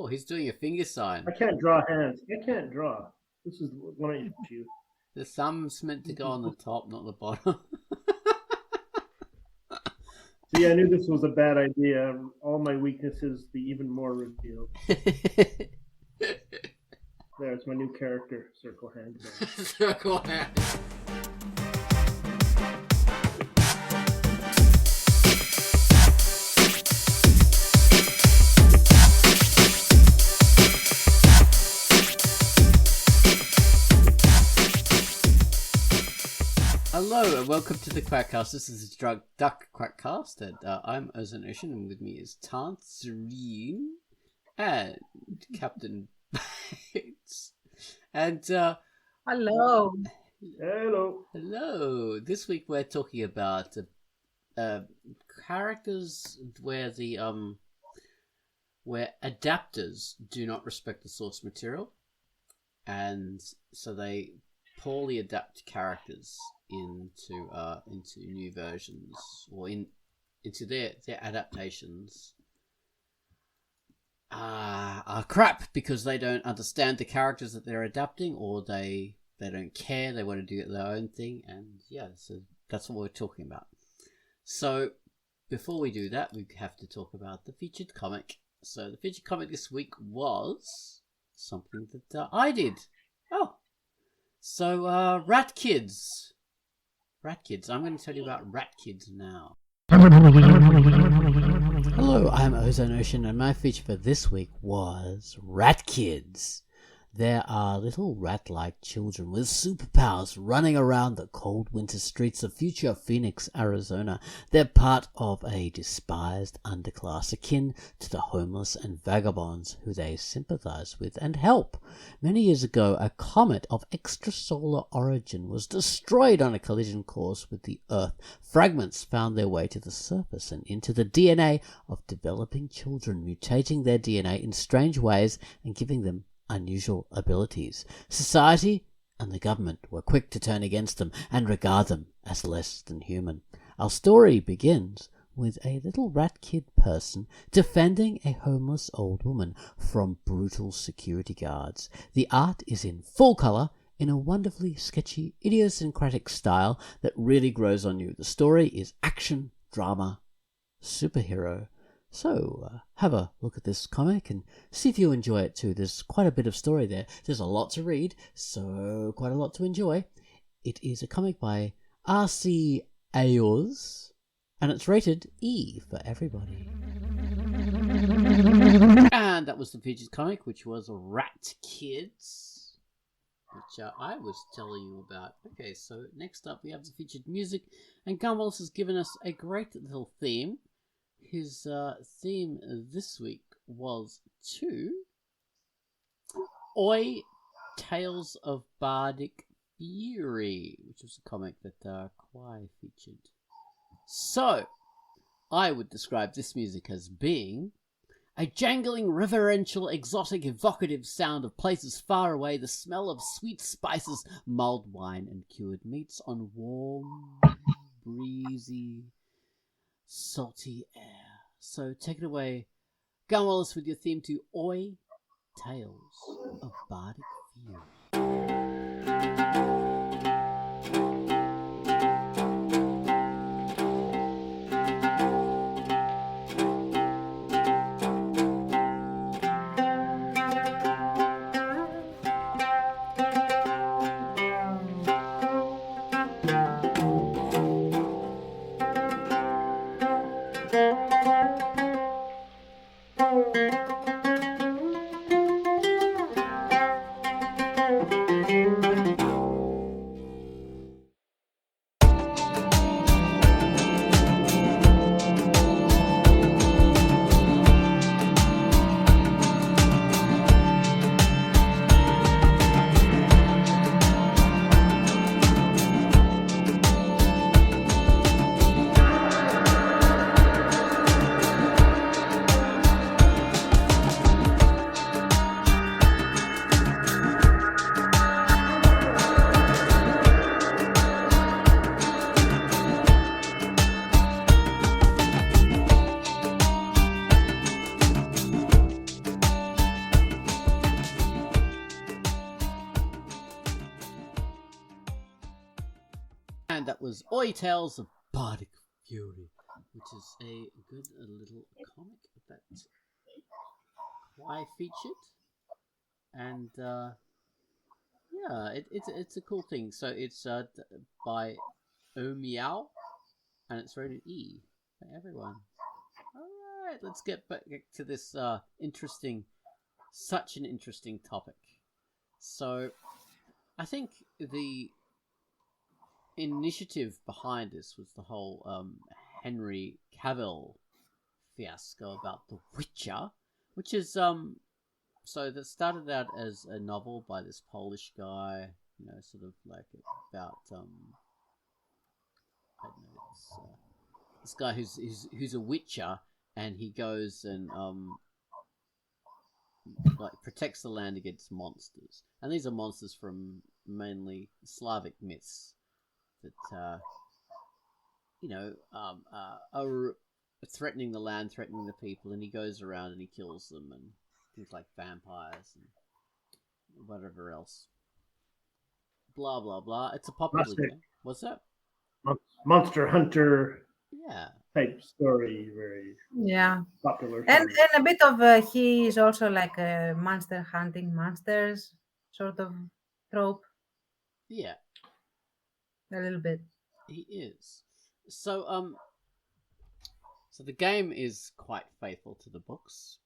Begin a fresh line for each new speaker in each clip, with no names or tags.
Oh, he's doing a finger sign.
I can't draw hands. I can't draw. This is one issue.
The thumb's meant to go on the top, not the bottom.
See, I knew this was a bad idea. All my weaknesses be even more revealed. There's my new character, Circle Hand.
Circle hand. Hello and welcome to the Quackcast. This is the Drunkduck Quackcast, and I'm Ozone Ocean, and with me is Tanserine and Captain Bates. And
Hello.
Hello.
This week we're talking about characters where the where adapters do not respect the source material, and so they poorly adapt characters into new versions or into their adaptations are crap because they don't understand the characters that they're adapting, or they don't care, they want to do their own thing, and yeah, so that's what we're talking about. So before we do that, we have to talk about the featured comic. So the featured comic this week was something that I did. So Rat Kids. I'm going to tell you about Rat Kids now. Hello, I'm Ozone Ocean, and my feature for this week was Rat Kids. There are little rat-like children with superpowers running around the cold winter streets of future Phoenix, Arizona. They're part of a despised underclass akin to the homeless and vagabonds who they sympathize with and help. Many years ago, a comet of extrasolar origin was destroyed on a collision course with the Earth. Fragments found their way to the surface and into the DNA of developing children, mutating their DNA in strange ways and giving them unusual abilities. Society and the government were quick to turn against them and regard them as less than human. Our story begins with a little rat kid person defending a homeless old woman from brutal security guards. The art is in full color in a wonderfully sketchy, idiosyncratic style that really grows on you. The story is action, drama, superhero. So have a look at this comic and see if you enjoy it too. There's quite a bit of story there. There's a lot to read, so quite a lot to enjoy. It is a comic by R.C. Ayers, and it's rated E for everybody. And that was the featured comic, which was Rat Kids, which I was telling you about. Okay, so next up we have the featured music, and Gunwallis has given us a great little theme. His theme this week was to Oi! Tales of Bardic Fury, which was a comic that Quai featured. So, I would describe this music as being a jangling, reverential, exotic, evocative sound of places far away, the smell of sweet spices, mulled wine, and cured meats on warm, breezy, salty air. So take it away, Gunwallis, with your theme to Oi! Tales of Bardic Fury. And that was Oi Tales of Bardic Fury, which is a good little comic that I featured. And it's a cool thing. So it's by Meow, and it's rated E for everyone. All right, let's get back to this such an interesting topic. So, I think the initiative behind this was the whole Henry Cavill fiasco about The Witcher, which is so that started out as a novel by this Polish guy, sort of like about I don't know this guy who's a witcher, and he goes and like protects the land against monsters, and these are monsters from mainly Slavic myths that are threatening the land, threatening the people, and he goes around and he kills them, and things like vampires and whatever else. Blah blah blah. It's a popular game. What's that?
Monster Hunter.
Yeah.
Type story, very popular.
And a bit of he is also like a monster hunting monsters sort of trope.
Yeah.
A little bit.
He is. So so the game is quite faithful to the books,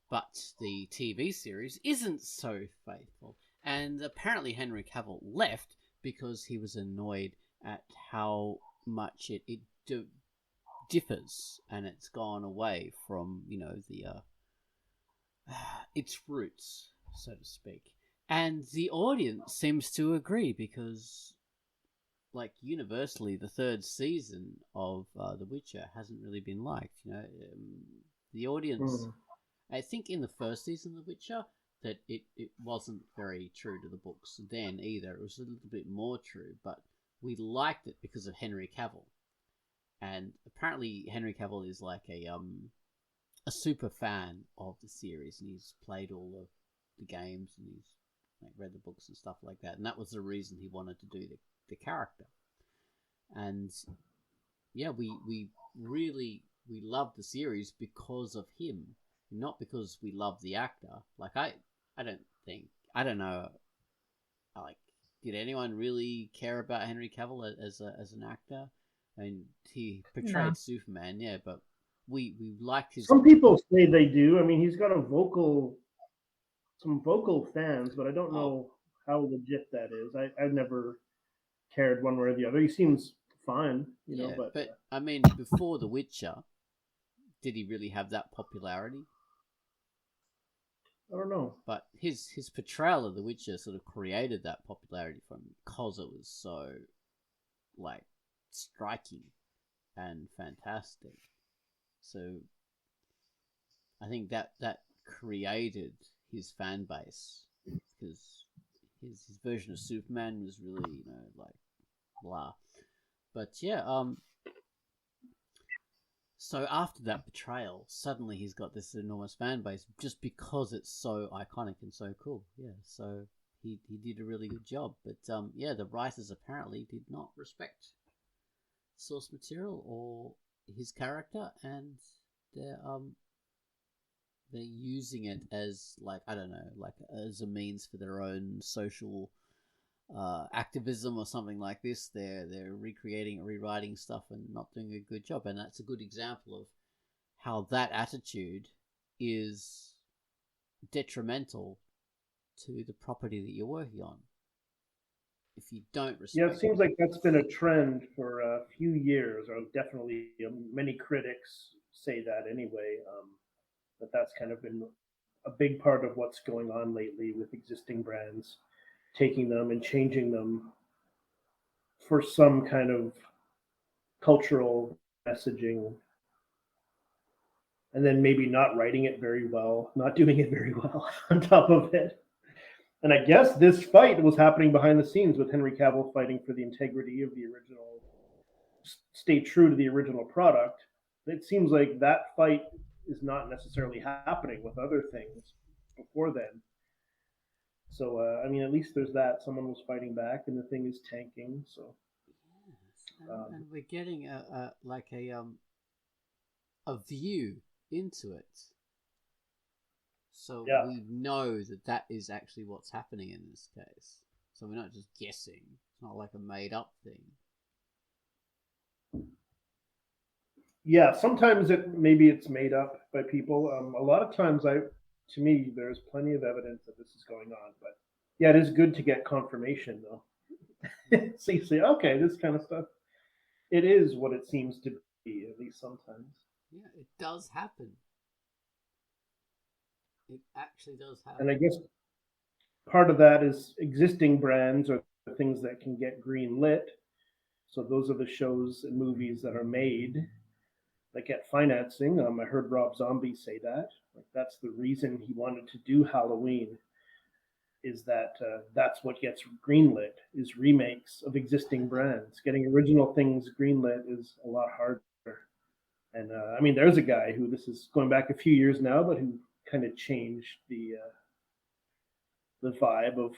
but the TV series isn't so faithful. And apparently Henry Cavill left because he was annoyed at how much it differs, and it's gone away from its roots, so to speak. And the audience seems to agree because, like, universally, the third season of The Witcher hasn't really been liked. The audience, I think, in the first season of The Witcher, that it wasn't very true to the books then either. It was a little bit more true, but we liked it because of Henry Cavill. And apparently Henry Cavill is like a super fan of the series, and he's played all of the games, and he's read the books and stuff like that. And that was the reason he wanted to do the character. And yeah, we loved the series because of him, not because we loved the actor. Like I don't know. Like, did anyone really care about Henry Cavill as an actor? I mean, he portrayed Superman, yeah, but we liked his.
Some people say they do. I mean, he's got some vocal fans, but I don't know how legit that is. I've never cared one way or the other. He seems fine, know.
But I mean, before The Witcher, did he really have that popularity?
I don't know.
But his portrayal of The Witcher sort of created that popularity from him because it was so, like, striking and fantastic. So I think that created his fan base, because his version of Superman was really, like, blah. But yeah, so after that betrayal, suddenly he's got this enormous fan base just because it's so iconic and so cool. Yeah, so he did a really good job. But yeah, the writers apparently did not respect source material or his character, and they're using it as, like, I don't know, like as a means for their own social activism or something like this. They're recreating, rewriting stuff, and not doing a good job. And that's a good example of how that attitude is detrimental to the property that you're working on. If you don't respect,
yeah, it seems like that's been a trend for a few years, or definitely many critics say that anyway. That's kind of been a big part of what's going on lately with existing brands, taking them and changing them for some kind of cultural messaging, and then maybe not writing it very well, not doing it very well on top of it. And I guess this fight was happening behind the scenes with Henry Cavill fighting for the integrity of the original, stay true to the original product. It seems like that fight is not necessarily happening with other things before then. So, I mean, at least there's that. Someone was fighting back, and the thing is tanking. So,
and we're getting a view into it, so
Yeah.
we know that that is actually what's happening in this case. So we're not just guessing. It's not like a made up thing.
Yeah, sometimes maybe it's made up by people. A lot of times, to me, there's plenty of evidence that this is going on. But yeah, it is good to get confirmation though. So you say, okay, this kind of stuff, it is what it seems to be, at least sometimes.
Yeah, it does happen. It actually does
And I
happen.
guess part of that is existing brands or things that can get green lit. So those are the shows and movies that are made that get financing. I heard Rob Zombie say that. Like that's the reason he wanted to do Halloween. Is that that's what gets greenlit is remakes of existing brands. Getting original things greenlit is a lot harder. And I mean, there's a guy who this is going back a few years now, but who kind of changed the vibe of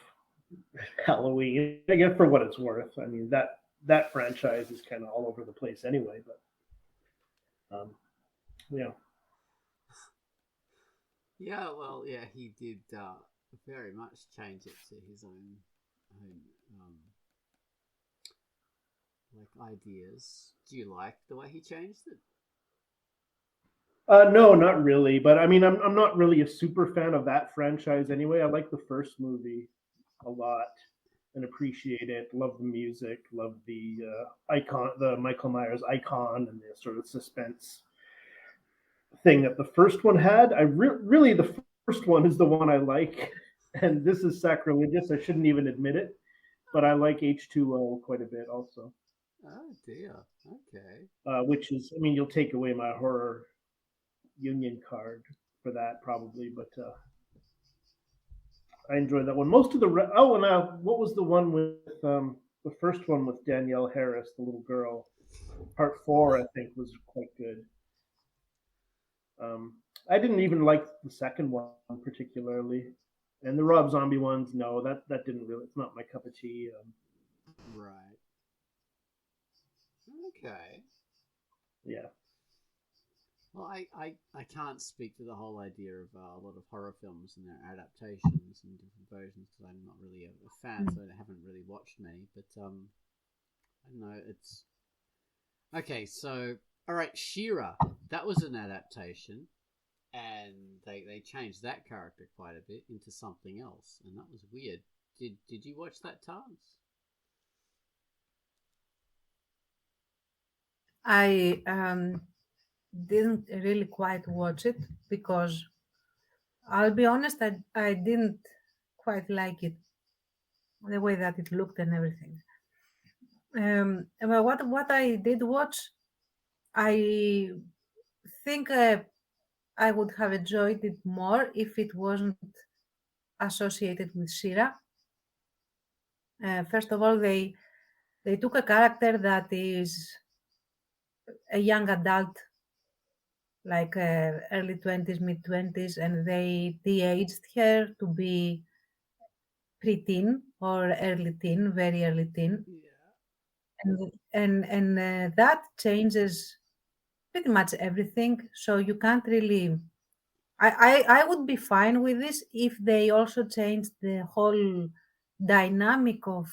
Halloween. I guess for what it's worth. I mean that franchise is kind of all over the place anyway. But yeah,
Yeah, well, yeah, he did very much change it to his own like ideas. Do you like the way he changed it?
no, not really. But I mean, I'm not really a super fan of that franchise anyway. I like the first movie a lot and appreciate it. Love the music. Love the icon, the Michael Myers icon, and the sort of suspense thing that the first one had. Really the first one is the one I like, and this is sacrilegious. I shouldn't even admit it, but I like H2O quite a bit also.
Oh dear. Okay.
Which is, I mean, you'll take away my horror union card for that probably, but I enjoyed that one. Most of the oh, and what was the one with the first one with Danielle Harris, the little girl? Part four, I think, was quite good. Um, I didn't even like the second one particularly, and the Rob Zombie ones. No, that didn't really. It's not my cup of tea.
Right. Okay.
Yeah.
Well, I can't speak to the whole idea of a lot of horror films and their adaptations and different versions because I'm not really a fan, so I haven't really watched many. But I don't know. It's okay. So, all right, Shira. That was an adaptation, and they changed that character quite a bit into something else, and that was weird. Did you watch that, Tans?
I didn't really quite watch it because I'll be honest, I didn't quite like it, the way that it looked and everything. But what I did watch, I think I would have enjoyed it more if it wasn't associated with Shira. First of all, they took a character that is a young adult, like early 20s, mid 20s, and they de-aged her to be pre-teen or early teen, very early teen,
Yeah.
and that changes pretty much everything. So you can't really. I would be fine with this if they also changed the whole dynamic of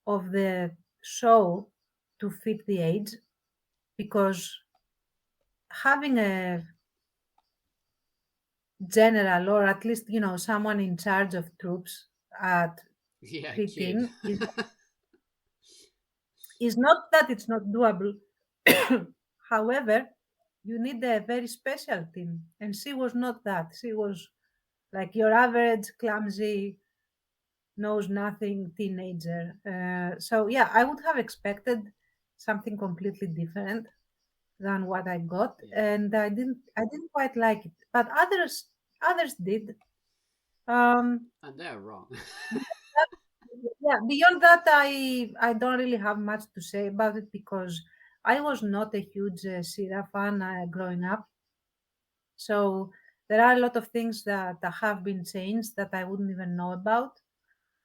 the show to fit the age, because having a general, or at least someone in charge of troops at
Yeah, kid.
preteen is not that it's not doable. However, you need a very special team, and she was not that. She was like your average clumsy, knows nothing teenager. So yeah, I would have expected something completely different than what I got,
Yeah.
and I didn't quite like it, but others did. Um,
And they're wrong.
yeah, beyond that, I don't really have much to say about it because I was not a huge Sierra fan growing up. So there are a lot of things that have been changed that I wouldn't even know about.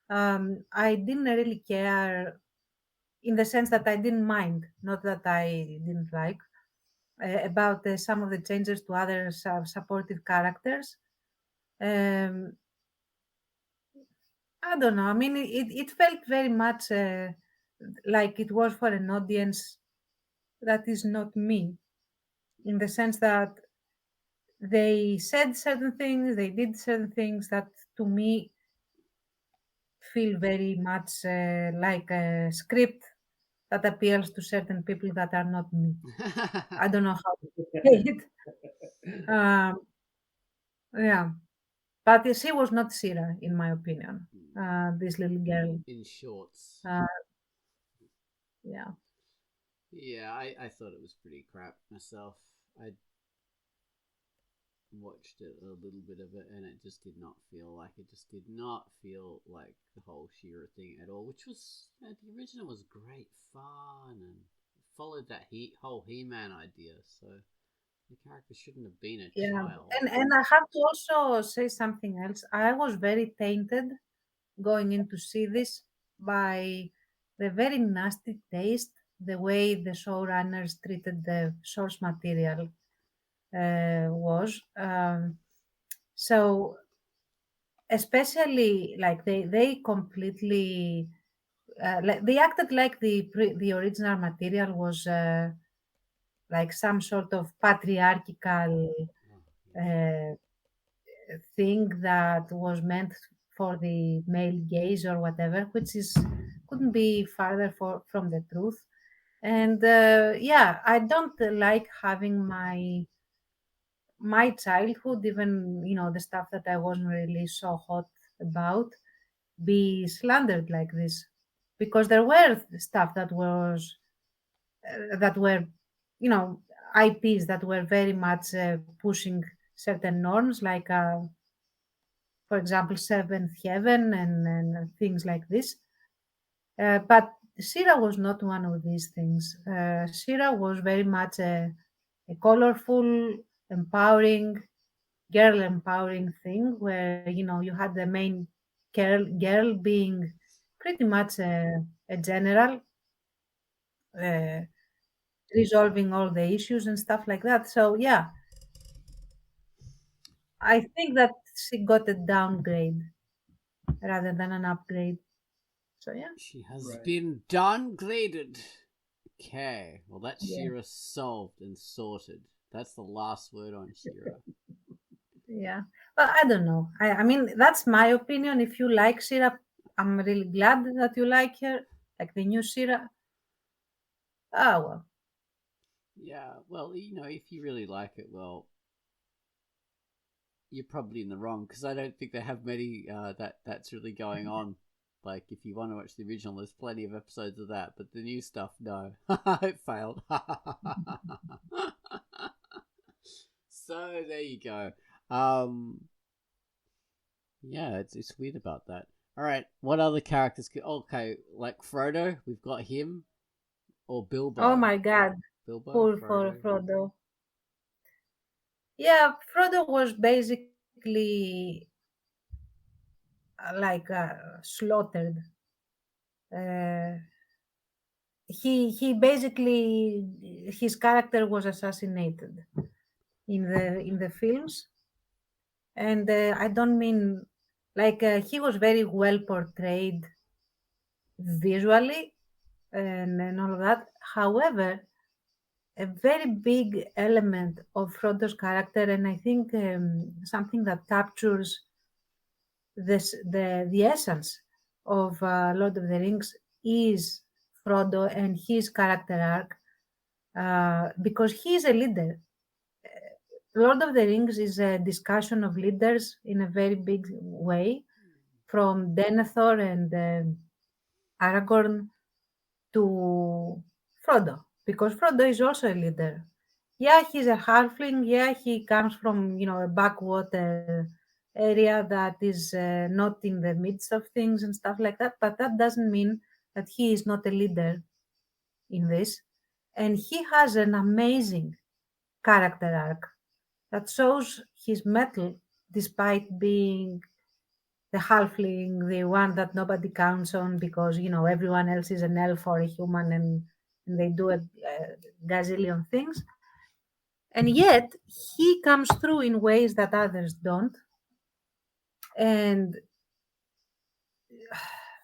I didn't really care in the sense that I didn't mind, not that I didn't like, about some of the changes to other supportive characters. Um, I don't know. I mean, it felt very much like it was for an audience that is not me, in the sense that they said certain things, they did certain things that to me feel very much like a script that appeals to certain people that are not me. I don't know how to say it. Um, yeah, but she was not Sira, in my opinion. This little girl.
In shorts.
Uh, yeah.
Yeah, I thought it was pretty crap myself. I watched it, a little bit of it, and it just did not feel like the whole Shira thing at all. Which was, the original was great fun and followed that whole He-Man idea. So the character shouldn't have been a
Yeah,
child.
and I have to also say something else. I was very tainted going in to see this by the very nasty taste, the way the showrunners treated the source material was. So especially like they completely like they acted like the original material was like some sort of patriarchal
Oh,
uh, thing that was meant for the male gaze or whatever, which is couldn't be farther from the truth. And yeah, I don't like having my childhood, even the stuff that I wasn't really so hot about, be slandered like this, because there were stuff that were you know IPs that were very much pushing certain norms, like for example, Seventh Heaven and things like this. But Shira was not one of these things. Shira was very much a colorful, empowering, girl empowering thing where you had the main girl being pretty much a general, uh, resolving all the issues and stuff like that. So yeah, I think that she got a downgrade rather than an upgrade. So yeah.
she has
Right.
been downgraded. Okay, well that's
Yeah.
Shira solved and sorted. That's the last word on Shira.
Yeah. Well, I don't know. I mean, that's my opinion. If you like Shira, I'm really glad that you like her, like the new Shira. Ah, well.
Yeah, well, if you really like it, well, you're probably in the wrong because I don't think they have many that's really going on. Like, if you want to watch the original, there's plenty of episodes of that, but the new stuff, no, it failed. So there you go. Um, yeah, it's weird about that. All right, what other characters? Okay, like Frodo, we've got him, or
Oh
Bilbo.
my God.
Bilbo,
Poor for
Frodo.
Frodo. Yeah, Frodo was basically like slaughtered. Uh, he basically his character was assassinated in the films, and I don't mean like he was very well portrayed visually and all of that. However, a very big element of Frodo's character, and I think something that captures the essence of Lord of the Rings is Frodo and his character arc, because he is a leader. Lord of the Rings is a discussion of leaders in a very big way, from Denethor and Aragorn to Frodo, because Frodo is also a leader. Yeah, he's a halfling. Yeah, he comes from a backwater area that is not in the midst of things and stuff like that. But that doesn't mean that he is not a leader in this. And he has an amazing character arc that shows his mettle despite being the halfling, the one that nobody counts on because everyone else is an elf or a human, and they do a gazillion things. And yet he comes through in ways that others don't. And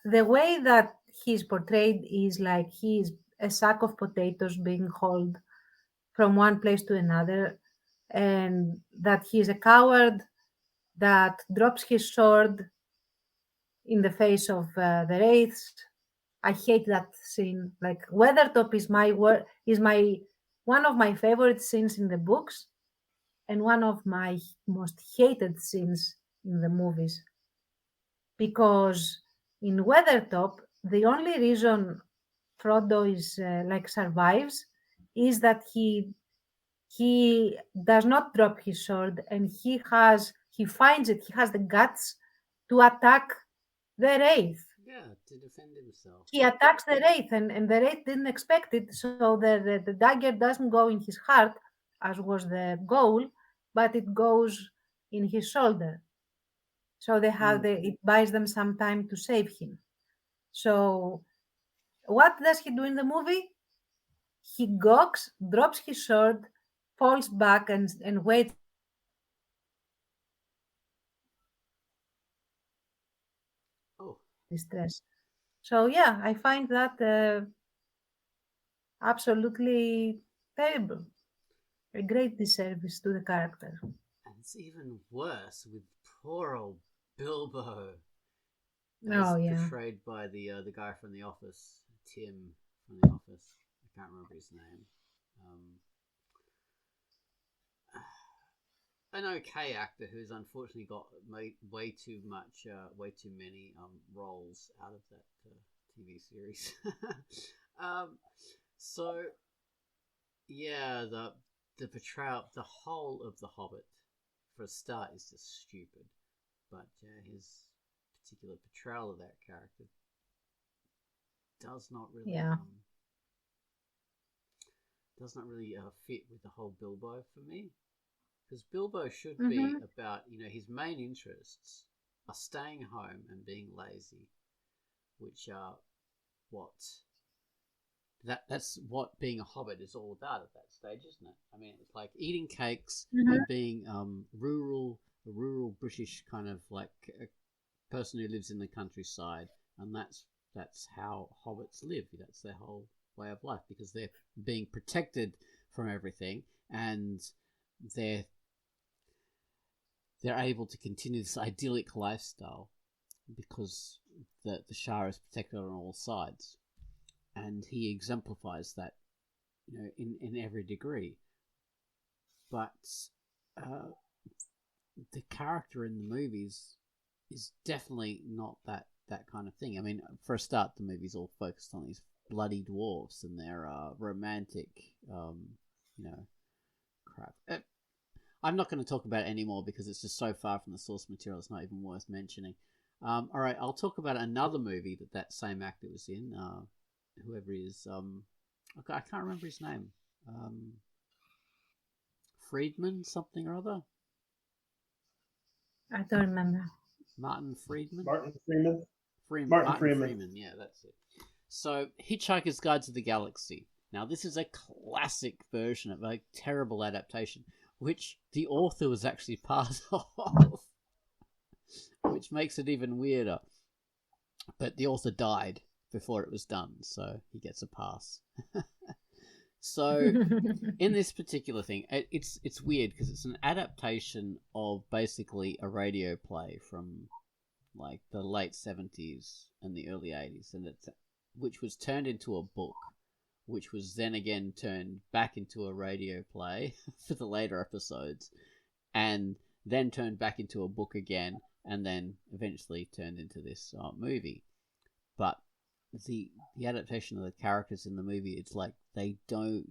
the way that he's portrayed is like he's a sack of potatoes being hauled from one place to another, and that he's a coward that drops his sword in the face of the wraiths. I hate that scene. Like Weathertop is one of my favorite scenes in the books, and one of my most hated scenes in the movies. Because in Weathertop, the only reason Frodo is like survives is that he does not drop his sword, and he finds it. He has the guts to attack the wraith.
Yeah, to defend himself.
He attacks the wraith, and the wraith didn't expect it, so the dagger doesn't go in his heart, as was the goal, but it goes in his shoulder. So it buys them some time to save him. So what does he do in the movie? He gawks, drops his sword, falls back, and waits.
Oh,
Distress. So yeah, I find that absolutely terrible. A great disservice to the character.
and it's even worse with poor old Bilbo, as
Oh yeah.
portrayed by the guy from The Office, Tim from The Office. I can't remember his name. An okay actor who's unfortunately got way too many roles out of that TV series. So yeah, the portrayal, the whole of The Hobbit, for a start, is just stupid. But his particular portrayal of that character does not really
Yeah.
fit with the whole Bilbo for me. Because Bilbo should be
Mm-hmm.
about, his main interests are staying home and being lazy, which are what that's what being a hobbit is all about at that stage, isn't it? I mean, it's like eating cakes
Mm-hmm.
and being a rural British kind of like a person who lives in the countryside, and that's how hobbits live. That's their whole way of life, because they're being protected from everything, and they're they're able to continue this idyllic lifestyle because the Shire is protected on all sides, and he exemplifies that, in every degree. But uh, the character in the movies is definitely not that kind of thing. I mean, for a start, the movie's all focused on these bloody dwarves and their romantic, crap. I'm not going to talk about it anymore because it's just so far from the source material. It's not even worth mentioning. All right, I'll talk about another movie that same actor was in. Whoever he is, I can't remember his name. Friedman, something or other.
I don't remember.
Martin Friedman.
Martin Freeman.
Martin
Freeman.
Freeman. Yeah, that's it. So, Hitchhiker's Guide to the Galaxy. Now, this is a classic version of a terrible adaptation, which the author was actually part of, which makes it even weirder. But the author died before it was done, so he gets a pass. So, in this particular thing, it's weird because it's an adaptation of basically a radio play from like the late 70s and the early 80s, and which was turned into a book, which was then again turned back into a radio play for the later episodes, and then turned back into a book again, and then eventually turned into this movie. But the adaptation of the characters in the movie, it's like they do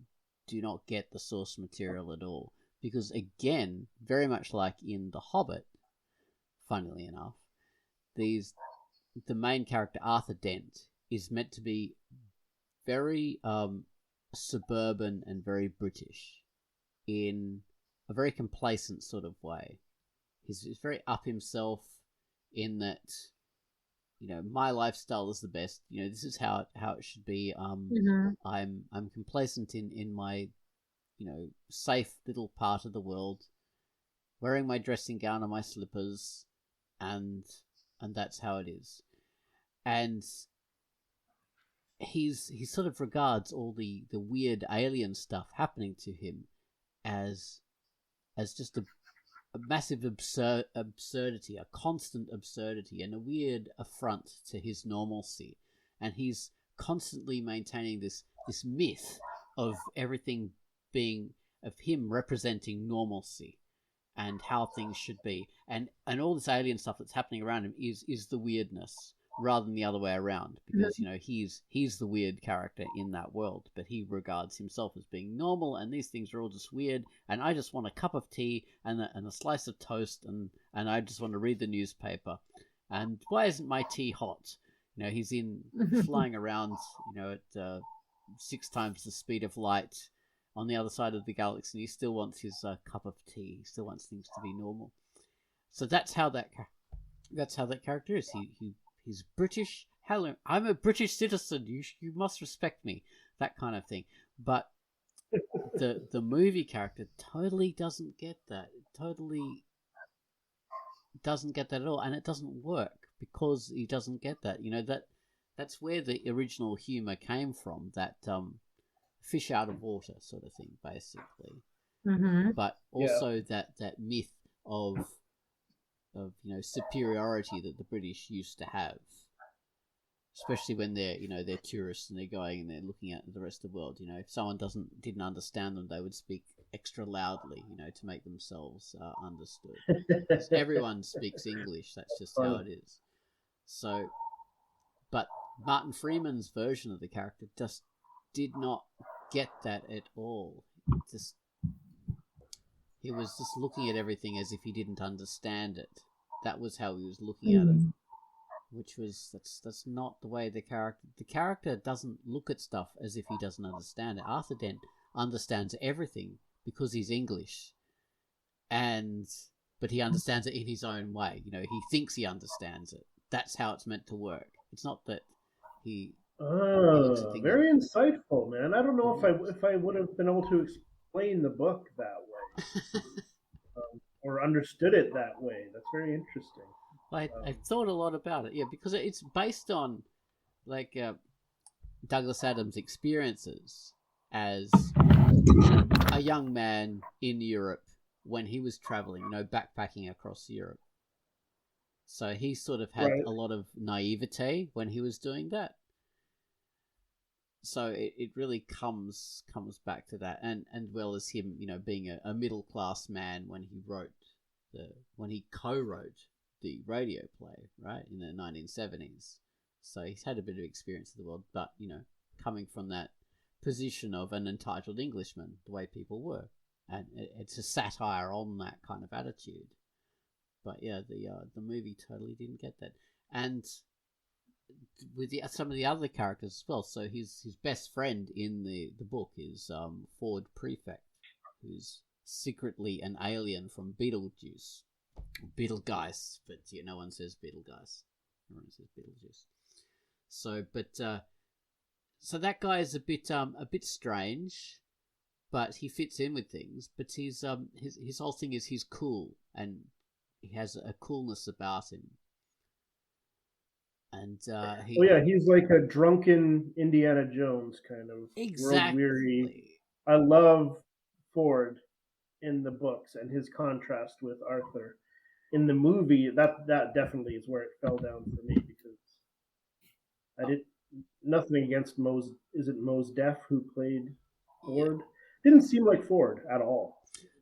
not get the source material at all, because again, very much like in The Hobbit, funnily enough, the main character, Arthur Dent, is meant to be very suburban and very British in a very complacent sort of way. He's very up himself. in that, my lifestyle is the best. This is how it should be. I'm complacent in my, safe little part of the world, wearing my dressing gown and my slippers, and that's how it is. And he sort of regards all the weird alien stuff happening to him as just a massive absurdity, a constant absurdity, and a weird affront to his normalcy. And he's constantly maintaining this myth of everything of him representing normalcy and how things should be. And all this alien stuff that's happening around him is the weirdness, rather than the other way around, because he's the weird character in that world, but he regards himself as being normal, and these things are all just weird, and I just want a cup of tea and a slice of toast, and I just want to read the newspaper. And why isn't my tea hot? He's flying around at 6 times the speed of light on the other side of the galaxy, and he still wants his cup of tea. He still wants things to be normal. So that's how that character is. He's British. Hello, I'm a British citizen. You must respect me. That kind of thing. But the movie character totally doesn't get that. It totally doesn't get that at all, and it doesn't work because he doesn't get that. That's where the original humor came from. That fish out of water sort of thing, basically. But also that myth of superiority that the British used to have, especially when they're tourists and they're going and they're looking at the rest of the world. If someone didn't understand them, they would speak extra loudly, to make themselves understood. Everyone speaks English. That's just how it is. So, but Martin Freeman's version of the character just did not get that at all. He was just looking at everything as if he didn't understand it. That was how he was looking at it. Which was, that's not the way the character doesn't look at stuff as if he doesn't understand it. Arthur Dent understands everything because he's English. But he understands it in his own way. He thinks he understands it. That's how it's meant to work. It's not that he looks at things.
Very insightful, man. I don't know if I would have been able to explain the book that way. Or understood it that way. That's very interesting.
I thought a lot about it, because it's based on Douglas Adams' experiences as a young man in Europe when he was traveling, backpacking across Europe. So he sort of had a lot of naivete when he was doing that. So it really comes back to that, and well as him, being a middle class man when he co-wrote the radio play, right, in the 1970s. So he's had a bit of experience of the world, but coming from that position of an entitled Englishman, the way people were, and it's a satire on that kind of attitude. But the movie totally didn't get that, and with some of the other characters as well. So his best friend in the book is Ford Prefect, who's secretly an alien from Beetlejuice. Beetlegeist, but no one says Beetlegeist. Everyone says Beetlejuice. So that guy is a bit strange, but he fits in with things. But his whole thing is he's cool, and he has a coolness about him. And
he's like a drunken Indiana Jones kind of
exactly.
World-weary. I love Ford in the books and his contrast with Arthur. In the movie, that definitely is where it fell down for me, because I did nothing against Mos. Is it Mos Def who played Ford? Didn't seem like Ford at all.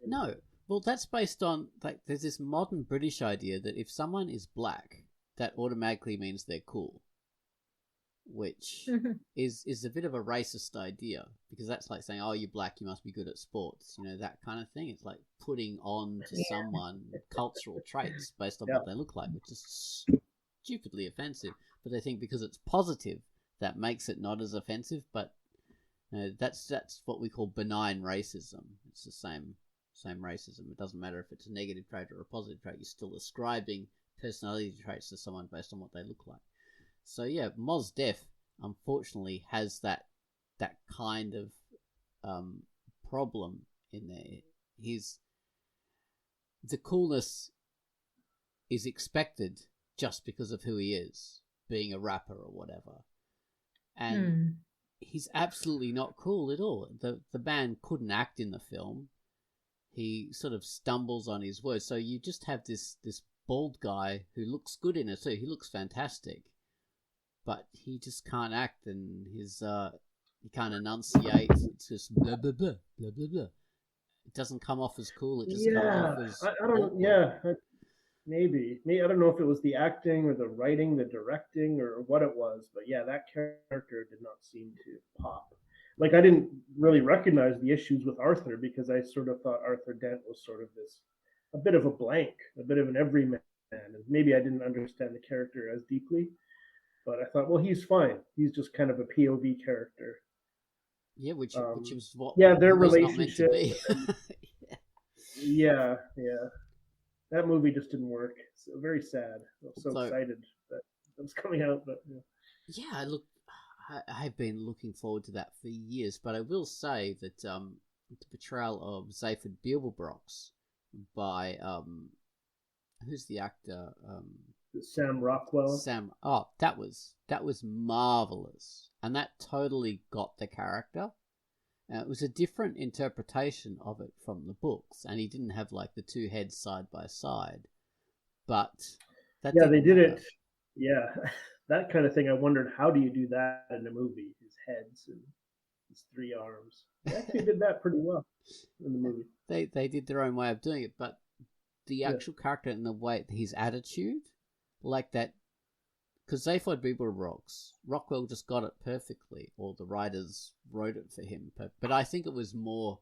No, well, that's based on there's this modern British idea that if someone is black, that automatically means they're cool, which is a bit of a racist idea, because that's like saying, oh, you're black, you must be good at sports, that kind of thing. It's like putting on to someone cultural traits based on what they look like, which is stupidly offensive. But they think because it's positive, that makes it not as offensive. But that's what we call benign racism. It's the same racism. It doesn't matter if it's a negative trait or a positive trait. You're still ascribing personality traits to someone based on what they look like. So yeah, Mos Def unfortunately has that kind of problem in there. The coolness is expected just because of who he is, being a rapper or whatever, and he's absolutely not cool at all. The man couldn't act in the film. He sort of stumbles on his words, so you just have this bald guy who looks good in it too. He looks fantastic, but he just can't act, and he can't enunciate. It's just blah blah blah blah blah blah. It doesn't come off as cool. It just comes off as
I don't.
awkward.
Yeah, maybe. I don't know if it was the acting or the writing, the directing, or what it was, but yeah, that character did not seem to pop. Like I didn't really recognize the issues with Arthur because I sort of thought Arthur Dent was sort of a bit of a blank, a bit of an everyman, and maybe I didn't understand the character as deeply. But I thought, well, he's fine. He's just kind of a POV character.
Yeah, which was what
their
was
relationship.
Not meant to be.
yeah. That movie just didn't work. It's very sad. I was so excited that it was coming out, but
yeah, I've been looking forward to that for years. But I will say that the portrayal of Zaphod Beeblebrox by who's the actor?
Sam Rockwell.
That was marvelous, and that totally got the character. It was a different interpretation of it from the books, and he didn't have like the two heads side by side. But
they did it. Yeah, that kind of thing. I wondered, how do you do that in a movie? His heads and his three arms. They actually did that pretty well in the movie.
They did their own way of doing it, but the actual character and the way his attitude, like that, because Zaphod Beeblebrox, Rockwell just got it perfectly, or the writers wrote it for him. But I think it was more.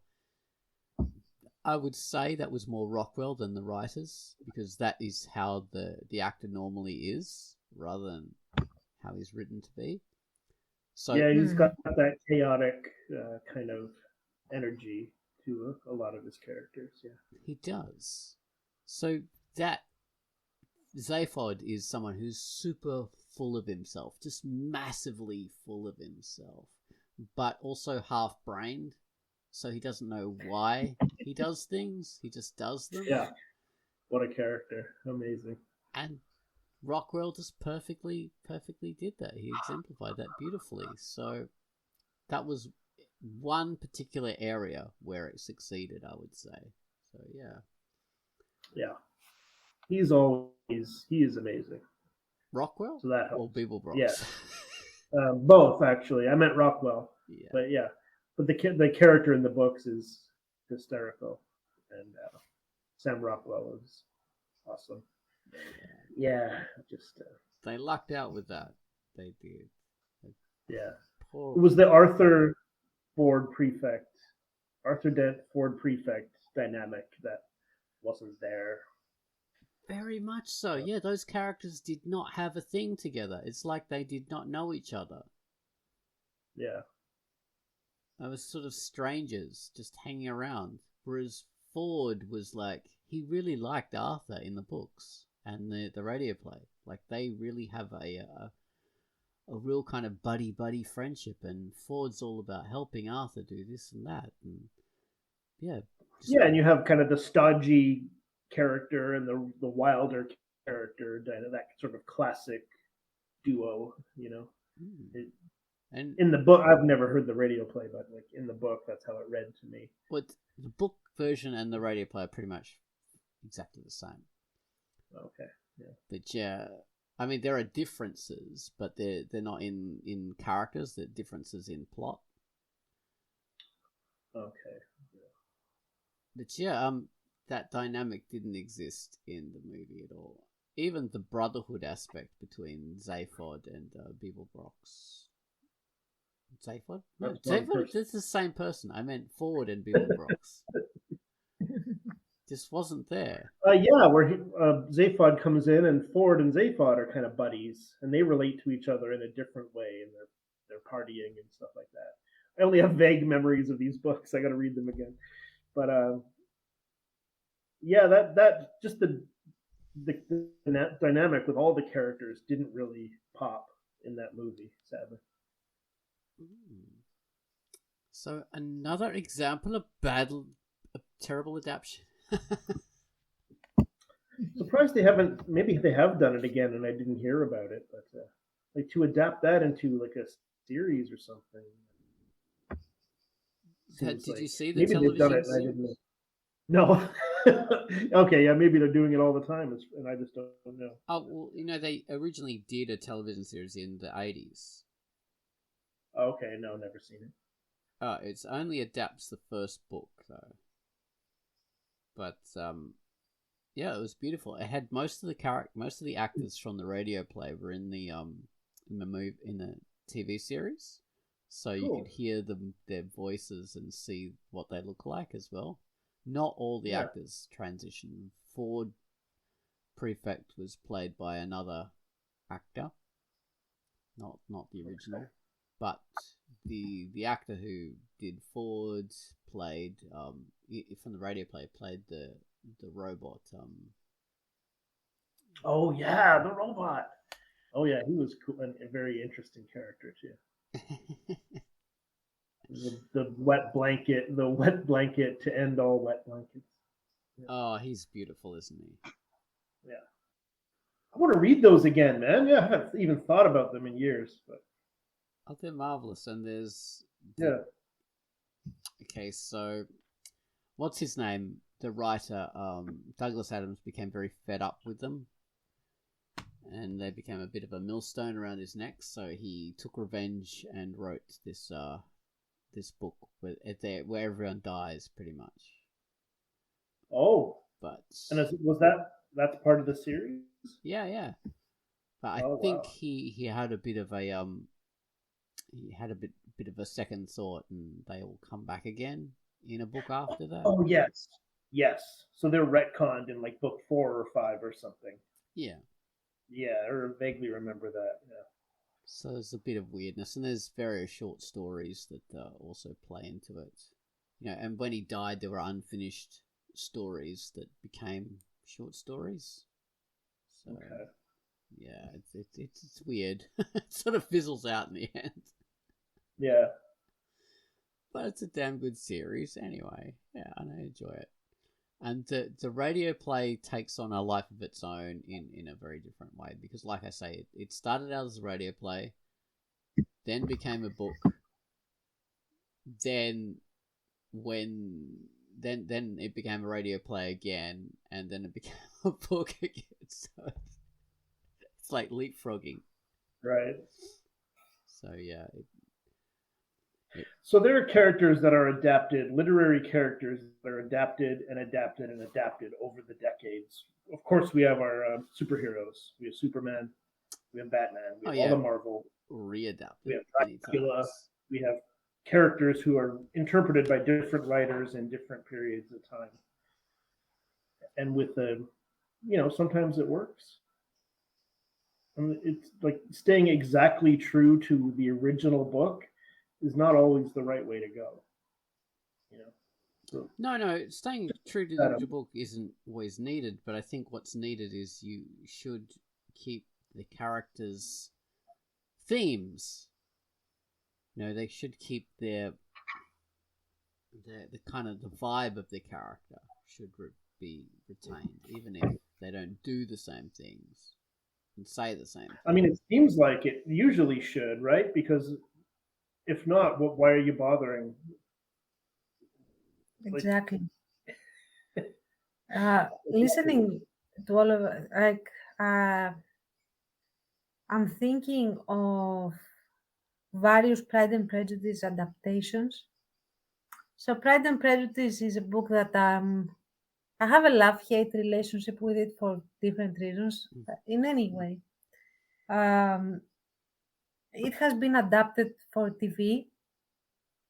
I would say that was more Rockwell than the writers, because that is how the actor normally is, rather than how he's written to be. So
yeah, he's got that chaotic kind of energy to a lot of his characters. Yeah,
he does. So that Zaphod is someone who's super full of himself, just massively full of himself, but also half-brained. So he doesn't know why he does things. He just does them.
Yeah. What a character. Amazing.
And Rockwell just perfectly did that. He exemplified that beautifully. So that was one particular area where it succeeded, I would say. So, yeah.
Yeah. He is amazing.
Rockwell?
So that
helps. Or Beeblebrox?
Yeah. Both, actually. I meant Rockwell.
Yeah.
But yeah. But the character in the books is hysterical, and Sam Rockwell is awesome. Yeah, just
they lucked out with that. They did.
Yeah, it was the Arthur Dent Ford Prefect dynamic that wasn't there.
Very much so. Yeah, those characters did not have a thing together. It's like they did not know each other.
Yeah.
They were sort of strangers just hanging around. Whereas Ford was like, he really liked Arthur in the books and the radio play. Like, they really have a real kind of buddy friendship, and Ford's all about helping Arthur do this and that. And yeah.
And you have kind of the stodgy character and the wilder character, that sort of classic duo, you know. And in the book, I've never heard the radio play, but like in the book, that's how it read to me.
But the book version and the radio play are pretty much exactly the same.
Okay. Yeah.
But yeah, I mean, there are differences, but they're not in characters. They're differences in plot.
Okay.
Yeah. But yeah, that dynamic didn't exist in the movie at all. Even the brotherhood aspect between Zaphod and Beeblebrox. Zaphod? No, Zaphod is the same person. I meant Ford and Beeblebrox. Just wasn't there.
Where Zaphod comes in, and Ford and Zaphod are kind of buddies, and they relate to each other in a different way, and they're partying and stuff like that. I only have vague memories of these books. I got to read them again. But that just the the dynamic with all the characters didn't really pop in that movie, sadly.
So another example of terrible adaptation.
Surprised they haven't. Maybe they have done it again, and I didn't hear about it. But like to adapt that into like a series or something.
Did you see the
maybe
television
they've done it, and I didn't know. No. Okay, yeah, maybe they're doing it all the time, and I just don't know.
Oh well, they originally did a television series in the 80s.
Okay, no, never seen it.
It's only adapts the first book though. But yeah, it was beautiful. It had most of the actors from the radio play were in the TV series, so you could hear their voices and see what they look like as well. Not all the actors transitioned. Ford Prefect was played by another actor, not the original, but the actor who did Ford played from the radio play played the robot.
Oh yeah, the robot. Oh yeah, he was cool and a very interesting character too. the wet blanket to end all wet blankets.
Yeah. Oh, he's beautiful, isn't he?
Yeah. I want to read those again, man. Yeah, I haven't even thought about them in years, but
they're marvelous. And there's Okay, so what's his name? The writer, Douglas Adams, became very fed up with them, and they became a bit of a millstone around his neck. So he took revenge and wrote this book where everyone dies, pretty much.
Oh,
but
that's part of the series?
Yeah. But I think he had a bit of a bit of a second thought, and they all come back again in a book after that.
Oh yes. So they're retconned in like book 4 or 5 or something.
Yeah,
I vaguely remember that. Yeah.
So there's a bit of weirdness, and there's various short stories that also play into it. And when he died, there were unfinished stories that became short stories. So, yeah, it's weird. It sort of fizzles out in the end.
Yeah.
But it's a damn good series anyway. Yeah, and I enjoy it. And the radio play takes on a life of its own in a very different way, because, like I say, it started out as a radio play, then became a book. Then it became a radio play again, and then it became a book again. So it's like leapfrogging.
Right.
So yeah.
So there are characters that are adapted, literary characters that are adapted and adapted and adapted over the decades. Of course, we have our superheroes. We have Superman. We have Batman. We have all the Marvel.
Readapted.
We have Dracula. We have characters who are interpreted by different writers in different periods of time. And with sometimes it works. It's like staying exactly true to the original book is not always the right way to go. So,
no, staying true to the original book isn't always needed, but I think what's needed is you should keep the characters' themes. They should keep the kind of the vibe of the character should be retained, even if they don't do the same things and say the same things.
I mean, it seems like it usually should, right? Because if not, why are you bothering?
Exactly. Listening to all of it, I'm thinking of various Pride and Prejudice adaptations. So Pride and Prejudice is a book that I have a love-hate relationship with it for different reasons. In any way, it has been adapted for TV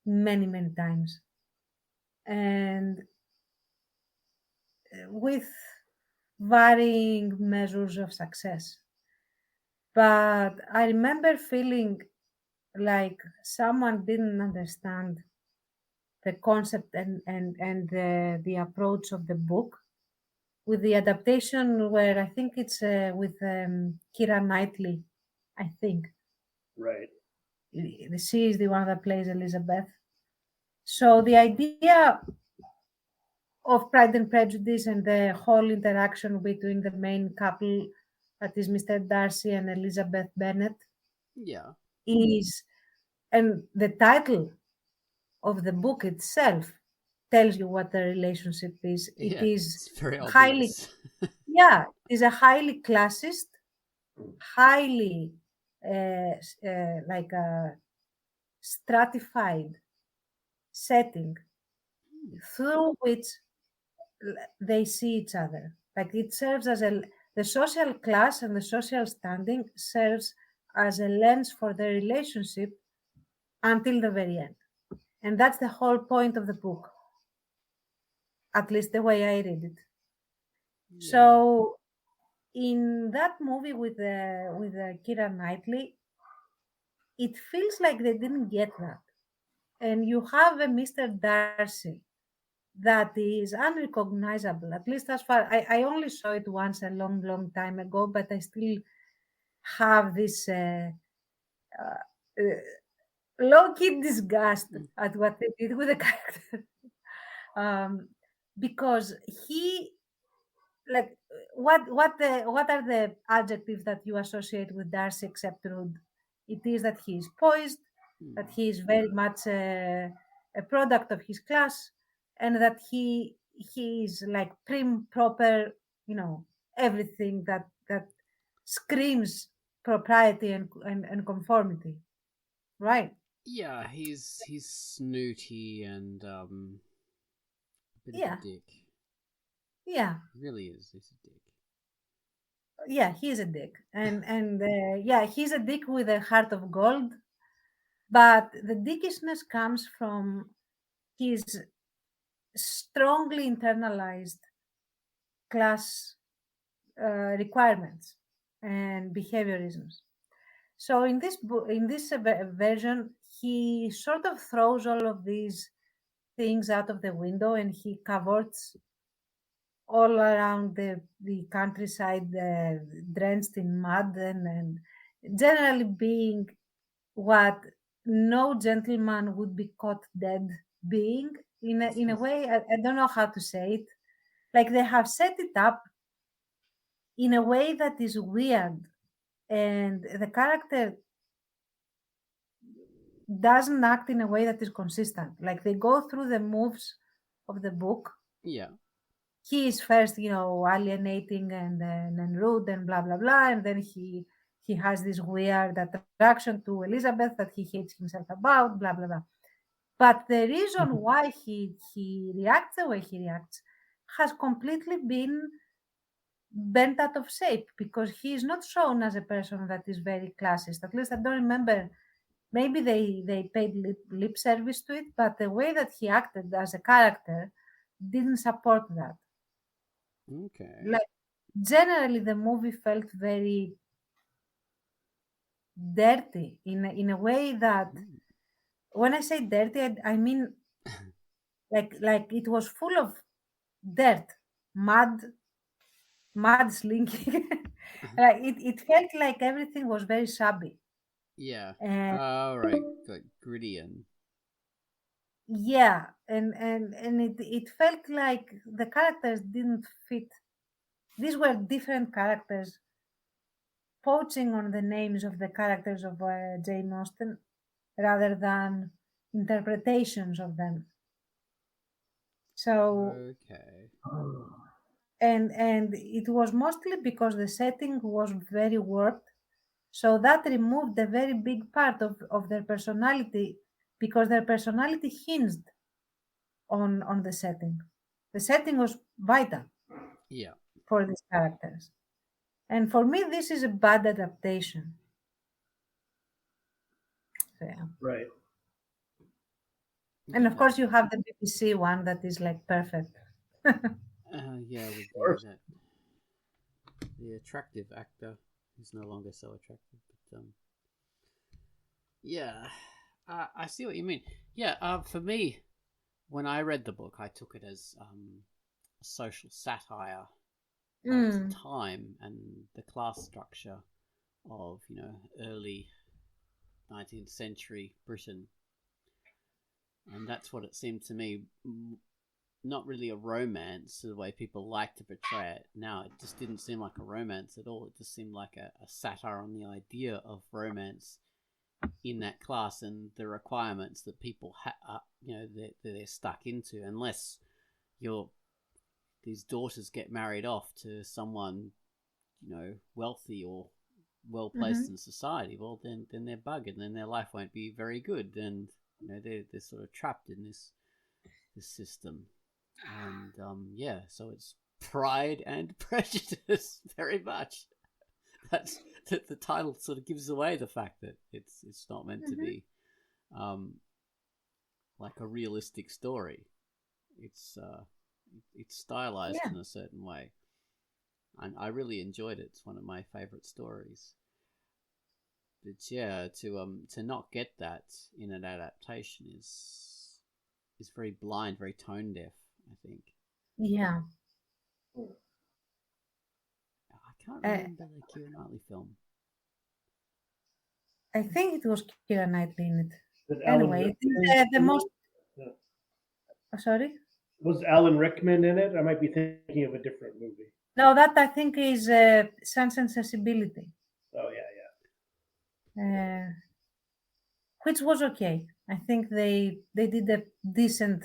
many, many times, and with varying measures of success. But I remember feeling like someone didn't understand the concept and the approach of the book, with the adaptation where I think it's with Keira Knightley, I think.
Right.
She is the one that plays Elizabeth. So the idea of Pride and Prejudice and the whole interaction between the main couple, that is Mr. Darcy and Elizabeth Bennet,
Yeah.
is, and the title of the book itself tells you what the relationship is. It
Yeah,
is
it's very
highly,
obvious.
yeah, it is a highly classist, highly like a stratified setting through which they see each other. Like it serves as the social class and the social standing serves as a lens for the relationship until the very end. And that's the whole point of the book, at least the way I read it.
Yeah.
So in that movie with Keira Knightley, it feels like they didn't get that. And you have a Mr. Darcy that is unrecognizable, at least as far I only saw it once a long, long time ago, but I still have this low-key disgust at what they did with the character. Because he, like, what are the adjectives that you associate with Darcy except rude? It is that he is poised, that he is very much a product of his class, and that he is like prim, proper, everything that screams propriety and conformity, right?
Yeah, he's snooty and a bit of
Yeah,
a dick.
yeah,
He really is. He's a dick.
yeah. He's a dick, and yeah, he's a dick with a heart of gold. But the dickishness comes from his strongly internalized class requirements and behaviorisms. So in this in this version, he sort of throws all of these things out of the window, and he cavorts all around the countryside, drenched in mud, and generally being what no gentleman would be caught dead being. In a way, I don't know how to say it. Like they have set it up in a way that is weird, and the character doesn't act in a way that is consistent. Like they go through the moves of the book.
Yeah.
He is first, alienating and rude and blah blah blah, and then he has this weird attraction to Elizabeth that he hates himself about, blah blah blah. But the reason why he reacts the way he reacts has completely been bent out of shape, because he is not shown as a person that is very classist. At least I don't remember. Maybe they paid lip service to it, but the way that he acted as a character didn't support that.
Okay.
Like generally, the movie felt very dirty in a way that, when I say dirty, I mean like it was full of dirt, mud slinking. Like it felt like everything was very shabby.
Yeah.
And
All right. Like gritty and
yeah, and it felt like the characters didn't fit. These were different characters poaching on the names of the characters of Jane Austen rather than interpretations of them. So
okay.
and it was mostly because the setting was very warped. So that removed a very big part of their personality, because their personality hinged on the setting. The setting was vital
Yeah.
for these characters. And for me, this is a bad adaptation. So, yeah.
Right.
And of
Yeah.
course, you have the BBC one that is like perfect.
Yeah. With
Of course.
the attractive actor who's no longer so attractive, but yeah. I see what you mean. Yeah. For me, when I read the book, I took it as a social satire of the
Mm.
time and the class structure of, early 19th century Britain. And that's what it seemed to me, not really a romance the way people like to portray it now. It just didn't seem like a romance at all. It just seemed like a satire on the idea of romance in that class and the requirements that people that they're stuck into, unless these daughters get married off to someone wealthy or well placed
Mm-hmm.
in society. Well, then they're buggered, and then their life won't be very good. And they're sort of trapped in this system. And so it's Pride and Prejudice very much. That's the title sort of gives away the fact that it's not meant to be like a realistic story. It's stylized
Yeah.
in a certain way, and I really enjoyed it. It's one of my favorite stories. But yeah, to not get that in an adaptation is very blind, very tone deaf, I think.
Yeah.
I can't
Uh,
remember the Keira Knightley film.
I think it was Keira Knightley in it.
With Alan
Anyway, it
Rickman.
is the most.
Yeah.
Sorry.
Was Alan Rickman in it? I might be thinking of a different movie.
No, that I think is Sense and Sensibility,
Oh yeah,
which was okay. I think they did a decent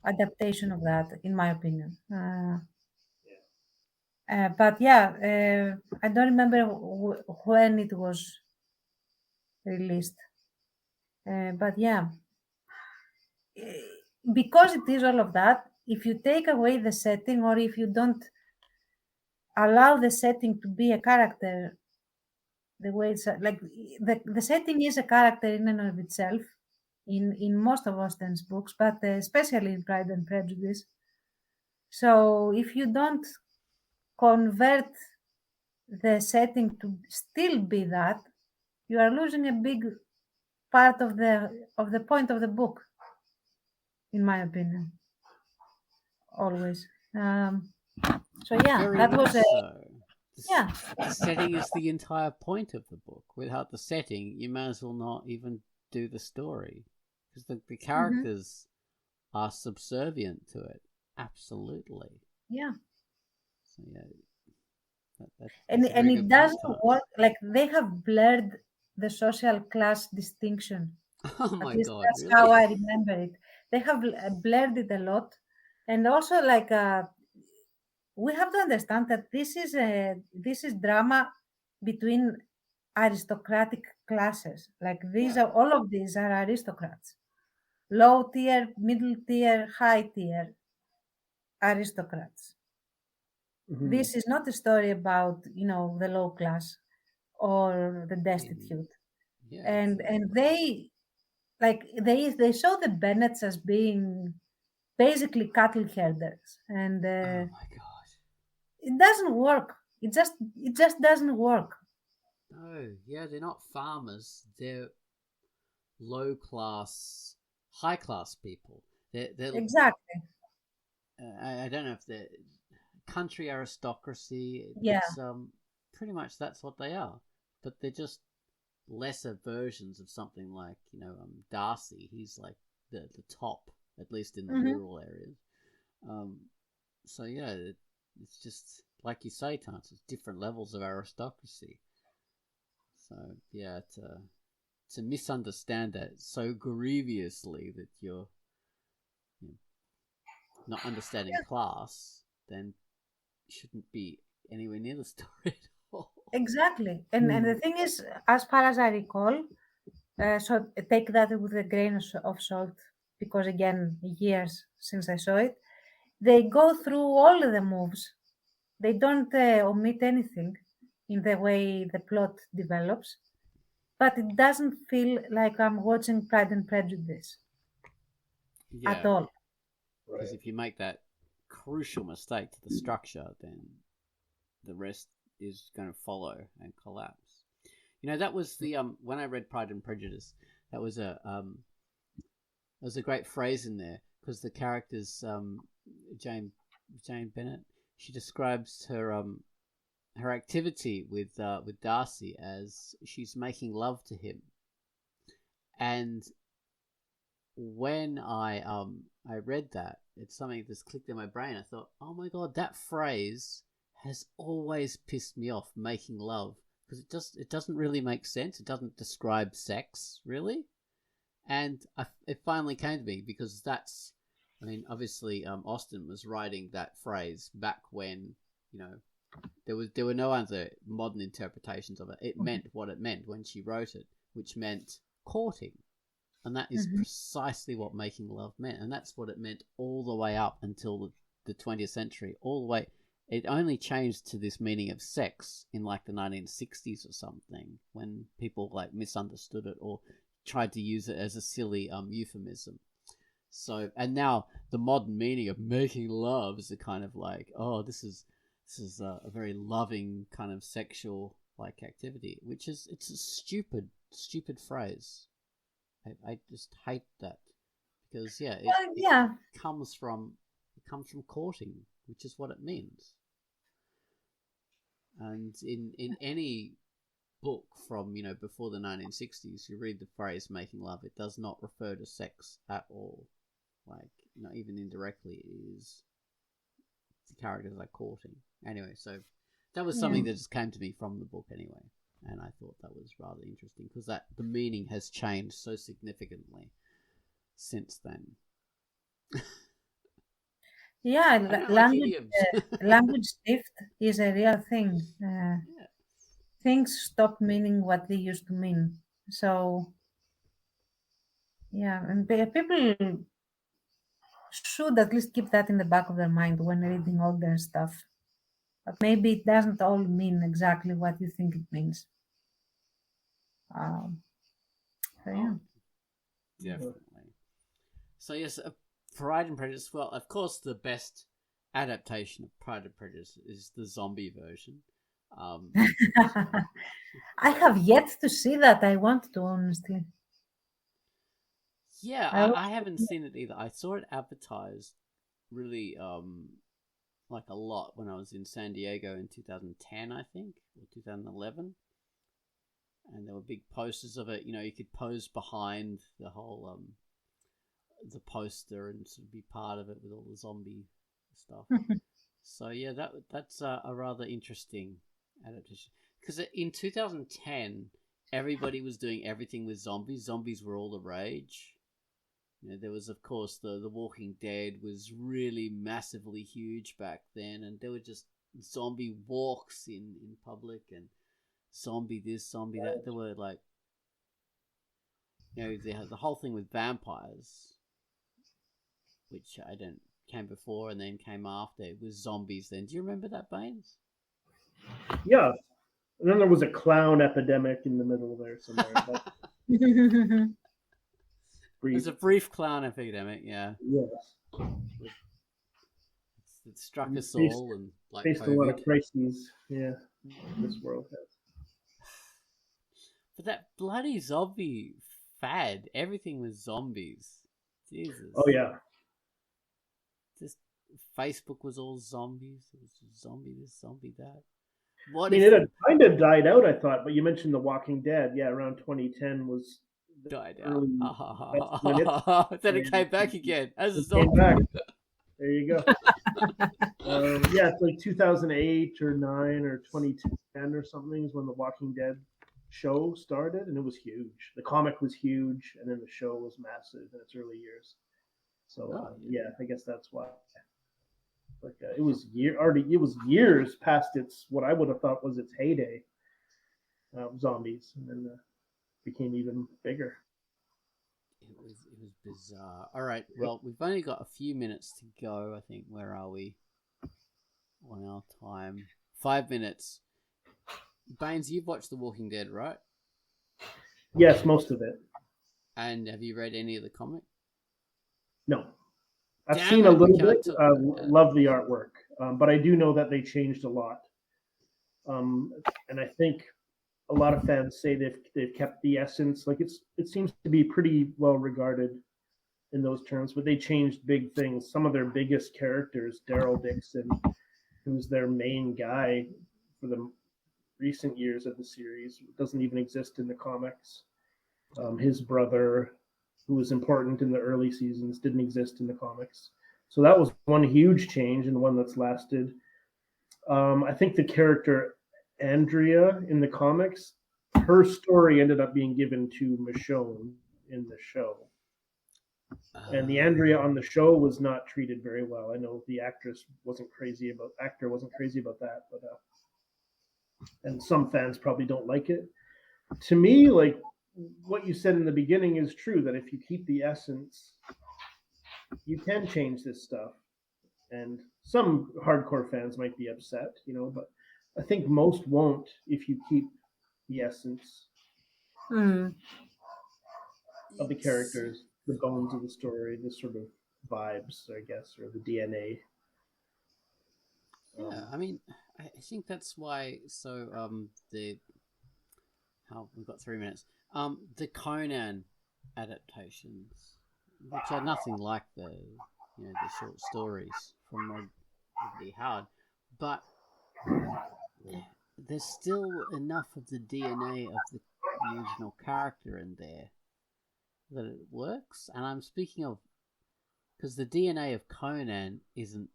adaptation of that, in my opinion. But yeah, I don't remember when it was released. But yeah, eh, because it is all of that, if you take away the setting or if you don't allow the setting to be a character, the way it's like the setting is a character in and of itself in most of Austen's books, but especially in Pride and Prejudice. So if you don't convert the setting to still be that, you are losing a big part of the point of the book, in my opinion. Always. So yeah,
Very
that
much
was a
so.
yeah.
The setting is the entire point of the book. Without the setting, you may as well not even do the story, because the
Hmm.
characters are subservient to it. Absolutely.
Yeah.
So yeah,
and
that's a very
it
good point,
doesn't
Tars.
work. Like they have blurred the social class distinction.
Oh
At
my
least
god,
that's how
really?
I remember it. They have blurred it a lot, and also like we have to understand that this is drama between aristocratic classes. Like these
Yeah.
are all of these are aristocrats, low tier, middle tier, high tier aristocrats.
yeah. Hmm.
This is not a story about the low class or the
In
destitute.
yeah,
And
exactly.
they show the Bennets as being basically cattle herders, and
Oh my god.
it doesn't work. It just doesn't work.
No, yeah, they're not farmers. They're low class, high class people. They're
Exactly.
I don't know if they're country aristocracy.
Yeah.
It's pretty much that's what they are, but they're just lesser versions of something like Darcy. He's like the top, at least in the
Hmm.
rural areas. Um, so yeah, it's just like you say, Tance. It's different levels of aristocracy. So yeah, to misunderstand that so grievously that you're you know, not understanding class, then you shouldn't be anywhere near the story at all.
Exactly. And the
Hmm.
thing is, as far as I recall, so take that with a grain of salt, because again, years since I saw it, they go through all the moves. They don't omit anything in the way the plot develops, but it doesn't feel like I'm watching Pride and Prejudice at
Yeah,
all.
because
Right.
if you make that crucial mistake to the structure, then the rest is going to follow and collapse. That was the when I read Pride and Prejudice, that was a great phrase in there because the characters Jane Jane Bennett, she describes her activity with Darcy as she's making love to him. And when I read that, it's something that's clicked in my brain. I thought, oh my god, that phrase has always pissed me off, making love, because it doesn't really make sense. It doesn't describe sex really, and it finally came to me because that's, I mean, obviously, Austen was writing that phrase back when, you know, there were no other modern interpretations of it. It meant what it meant when she wrote it, which meant courting. And that is precisely what making love meant. And that's what it meant all the way up until the 20th century. All the way. It only changed to this meaning of sex in like the 1960s or something, when people like misunderstood it or tried to use it as a silly euphemism. So, and now the modern meaning of making love is a kind of like, oh, this is a very loving kind of sexual like activity, which is, it's a stupid phrase. I just hate that because it comes from courting, which is what it means. And in any book from, you know, before the 1960s, you read the phrase making love, it does not refer to sex at all. Like, you know, even indirectly, it is the characters are courting. Anyway, so that was something that just came to me from the book anyway. And I thought that was rather interesting because that the meaning has changed so significantly since then.
Language shift is a real thing. Things stop meaning what they used to mean. So, and people should at least keep that in the back of their mind when reading older stuff. But maybe it doesn't all mean exactly what you think it means.
Definitely. So yes, Pride and Prejudice. Well, of course, the best adaptation of Pride and Prejudice is the zombie version.
I have yet to see that. I want to, honestly.
Yeah, I haven't seen it either. I saw it advertised really like a lot when I was in San Diego in 2010, I think, or 2011. And there were big posters of it. You know, you could pose behind the whole the poster and sort of be part of it with all the zombie stuff. So yeah, that's a rather interesting adaptation. Because in 2010, everybody was doing everything with zombies. Zombies were all the rage. You know, there was, of course, the Walking Dead was really massively huge back then, and there were just zombie walks in public and zombie this, zombie that. There were like, you know, they had the whole thing with vampires, which came before and then came after. It was zombies then. Do you remember that, Baines?
Yeah. And then there was a clown epidemic in the middle there somewhere. But
There's a brief clown epidemic, yeah.
Yes.
It struck us all and like
faced
COVID.
a lot of crises, this world has.
But that bloody zombie fad, everything was zombies. Jesus.
Oh yeah.
Just Facebook was all zombies. It was just zombie this, zombie that.
It had kind of died out, I thought, but you mentioned The Walking Dead. Yeah, around 2010 was
died out. Then it came back again as a zombie.
Came back. There you go. It's like 2008 or 9 or 2010 or something is when The Walking Dead show started, and it was huge. The comic was huge, and then the show was massive in its early years. So I guess that's why. Like it was years past its what I would have thought was its heyday. Zombies, and then became even bigger.
It was bizarre. All right, well, we've only got a few minutes to go. I think. Where are we on our time? 5 minutes. Baines, you've watched The Walking Dead, right?
Yes, most of it.
And have you read any of the comic?
No. I've seen a little bit. Love the artwork, but I do know that they changed a lot. And I think a lot of fans say they've kept the essence. Like it seems to be pretty well regarded in those terms, but they changed big things. Some of their biggest characters, Daryl Dixon, who's their main guy for the recent years of the series, doesn't even exist in the comics. His brother, who was important in the early seasons, didn't exist in the comics. So that was one huge change and one that's lasted. I think the character Andrea in the comics, her story ended up being given to Michonne in the show. And the Andrea on the show was not treated very well. I know the actor wasn't crazy about that, but and some fans probably don't like it. To me, like what you said in the beginning is true, that if you keep the essence, you can change this stuff. And some hardcore fans might be upset, but I think most won't if you keep the essence of the characters, the bones of the story, the sort of vibes, I guess, or the DNA.
Yeah, I mean, I think that's why. So, we've got 3 minutes. The Conan adaptations, which are nothing like the short stories from Woody Howard, but there's still enough of the DNA of the original character in there that it works. And I'm speaking of, because the DNA of Conan isn't,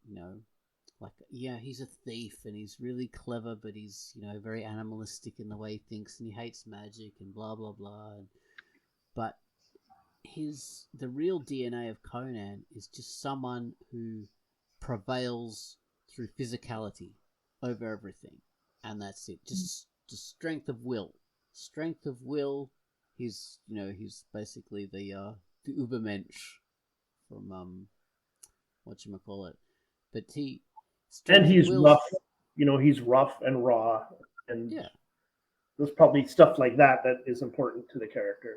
he's a thief and he's really clever, but he's, very animalistic in the way he thinks and he hates magic and blah, blah, blah. But the real DNA of Conan is just someone who prevails through physicality over everything. And that's it. Just strength of will. Strength of will. He's basically the Ubermensch from, whatchamacallit. But
he's rough, he's rough and raw. And
yeah.
There's probably stuff like that is important to the character.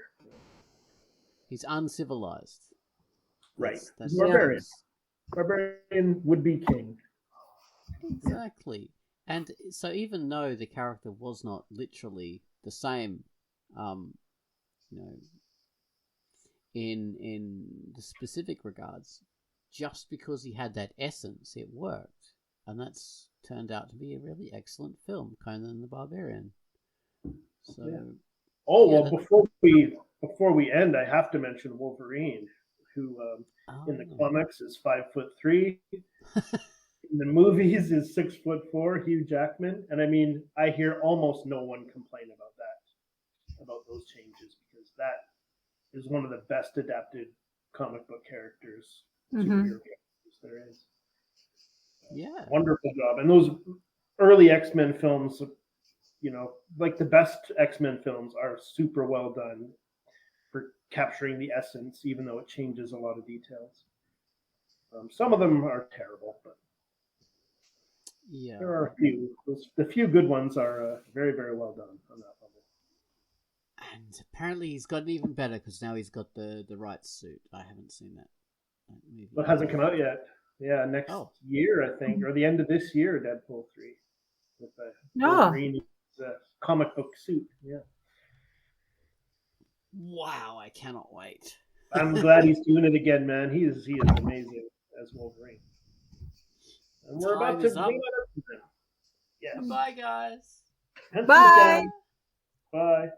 He's uncivilized.
Right.
That's
barbarian. Barbarian would be king.
Exactly. And so even though the character was not literally the same, in the specific regards, just because he had that essence, it worked. And that's turned out to be a really excellent film, Conan the Barbarian. So,
yeah. Well, before we end, I have to mention Wolverine, who in the comics is 5'3". In the movies is 6'4", Hugh Jackman. And I mean, I hear almost no one complain about those changes, because that is one of the best adapted comic book characters, superhero characters there is.
Yeah.
Wonderful job. And those early X-Men films, like the best X-Men films, are super well done for capturing the essence, even though it changes a lot of details. Some of them are terrible, but there are a few. The few good ones are very, very well done on that level.
And apparently he's gotten even better, because now he's got the right suit. I haven't seen that movie.
But it hasn't come out yet. Yeah, next year, I think, or the end of this year, Deadpool 3. With the Wolverine comic book suit. Yeah.
Wow, I cannot wait.
I'm glad he's doing it again, man. He is amazing as Wolverine. And we're about to bring that up. Yes.
Bye, guys.
Bye.
Bye.